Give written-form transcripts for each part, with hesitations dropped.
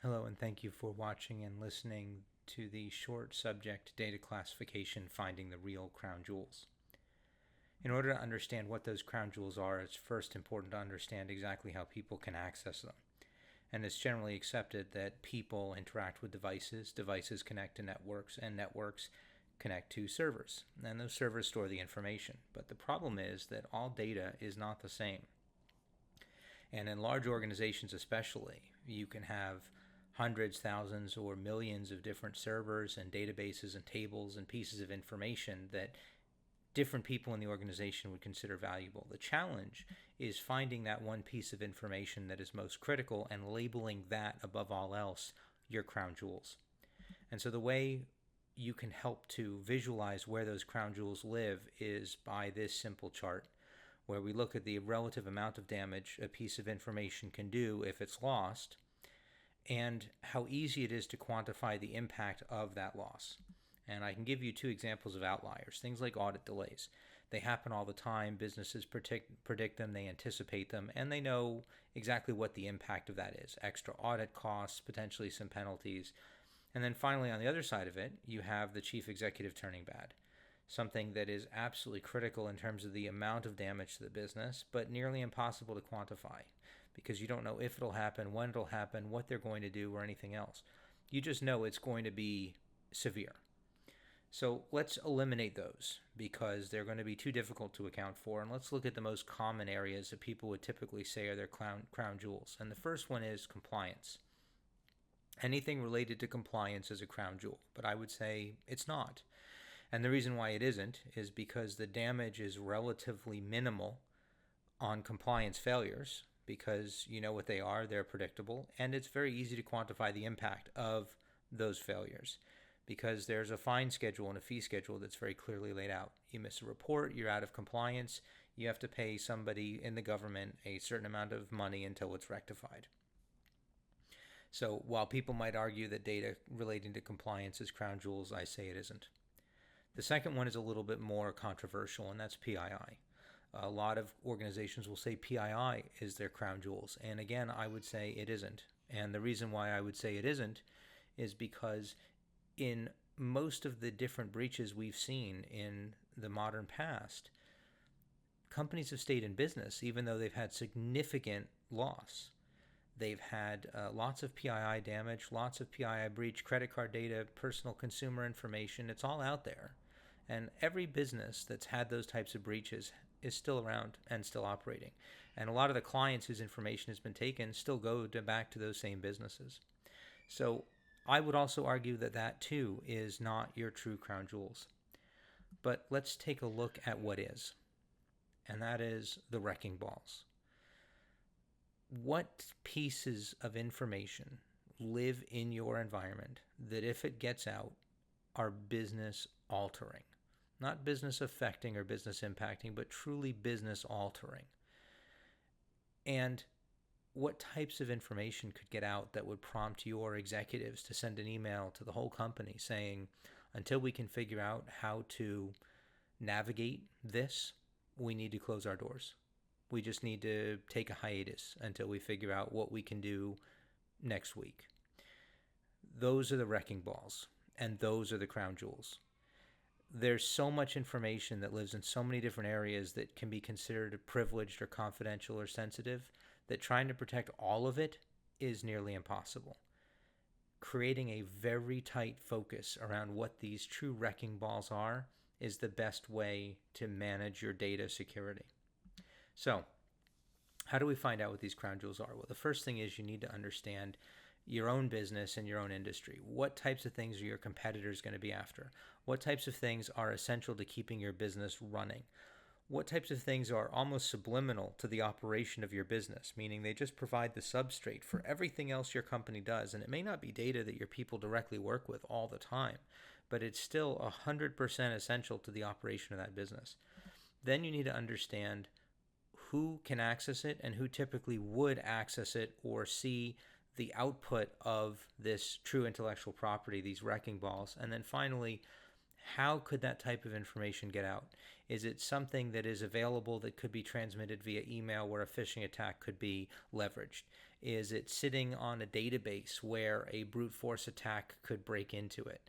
Hello, and thank you for watching and listening to the short subject data classification finding the real crown jewels. In order to understand what those crown jewels are, it's first important to understand exactly how people can access them. And it's generally accepted that people interact with devices, devices connect to networks, and networks connect to servers. And those servers store the information. But the problem is that all data is not the same. And in large organizations especially, you can have hundreds, thousands, or millions of different servers and databases and tables and pieces of information that different people in the organization would consider valuable. The challenge is finding that one piece of information that is most critical and labeling that above all else your crown jewels. And so the way you can help to visualize where those crown jewels live is by this simple chart, where we look at the relative amount of damage a piece of information can do if it's lost, and how easy it is to quantify the impact of that loss. And I can give you two examples of outliers. Things like audit delays. They happen all the time. Businesses predict them, they anticipate them, and they know exactly what the impact of that is. Extra audit costs, potentially some penalties. And then finally, on the other side of it, you have the chief executive turning bad. Something that is absolutely critical in terms of the amount of damage to the business, but nearly impossible to quantify because you don't know if it'll happen, when it'll happen, what they're going to do, or anything else. You just know it's going to be severe. So let's eliminate those because they're going to be too difficult to account for. And let's look at the most common areas that people would typically say are their crown jewels. And the first one is compliance. Anything related to compliance is a crown jewel, but I would say it's not. And the reason why it isn't is because the damage is relatively minimal on compliance failures because you know what they are, they're predictable, and it's very easy to quantify the impact of those failures because there's a fine schedule and a fee schedule that's very clearly laid out. You miss a report, you're out of compliance, you have to pay somebody in the government a certain amount of money until it's rectified. So while people might argue that data relating to compliance is crown jewels, I say it isn't. The second one is a little bit more controversial, and that's PII. A lot of organizations will say PII is their crown jewels. And again, I would say it isn't. And the reason why I would say it isn't is because in most of the different breaches we've seen in the modern past, companies have stayed in business even though they've had significant loss. They've had lots of PII damage, lots of PII breach, credit card data, personal consumer information. It's all out there. And every business that's had those types of breaches is still around and still operating. And a lot of the clients whose information has been taken still go back to those same businesses. So I would also argue that that too is not your true crown jewels. But let's take a look at what is. And that is the wrecking balls. What pieces of information live in your environment that if it gets out are business altering? Not business affecting or business impacting, but truly business altering. And what types of information could get out that would prompt your executives to send an email to the whole company saying, until we can figure out how to navigate this, we need to close our doors. We just need to take a hiatus until we figure out what we can do next week. Those are the wrecking balls, and those are the crown jewels. There's so much information that lives in so many different areas that can be considered privileged or confidential or sensitive that trying to protect all of it is nearly impossible. Creating a very tight focus around what these true wrecking balls are is the best way to manage your data security. So, how do we find out what these crown jewels are? Well, the first thing is you need to understand your own business and your own industry. What types of things are your competitors going to be after? What types of things are essential to keeping your business running? What types of things are almost subliminal to the operation of your business, meaning they just provide the substrate for everything else your company does? And it may not be data that your people directly work with all the time, but it's still 100% essential to the operation of that business. Then you need to understand who can access it and who typically would access it or see the output of this true intellectual property, these wrecking balls. And then finally, how could that type of information get out? Is it something that is available that could be transmitted via email where a phishing attack could be leveraged? Is it sitting on a database where a brute force attack could break into it?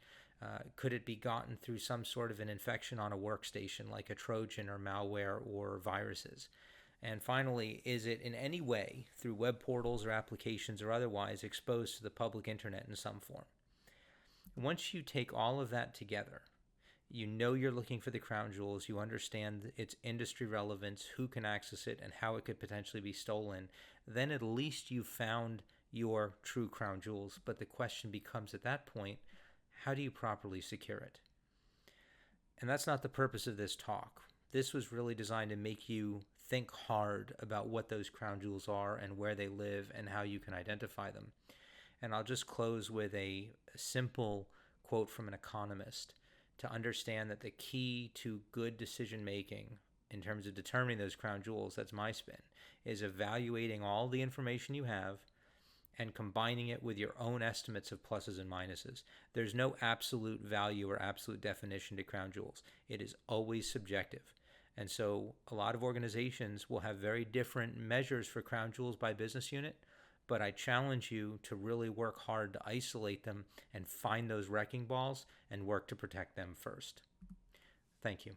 Could it be gotten through some sort of an infection on a workstation like a Trojan or malware or viruses? And finally, is it in any way, through web portals or applications or otherwise, exposed to the public internet in some form? Once you take all of that together, you know you're looking for the crown jewels, you understand its industry relevance, who can access it, and how it could potentially be stolen, then at least you've found your true crown jewels. But the question becomes at that point, how do you properly secure it? And that's not the purpose of this talk. This was really designed to make you think hard about what those crown jewels are and where they live and how you can identify them. And I'll just close with a simple quote from an economist to understand that the key to good decision making in terms of determining those crown jewels, that's my spin, is evaluating all the information you have and combining it with your own estimates of pluses and minuses. There's no absolute value or absolute definition to crown jewels. It is always subjective. And so a lot of organizations will have very different measures for crown jewels by business unit, but I challenge you to really work hard to isolate them and find those wrecking balls and work to protect them first. Thank you.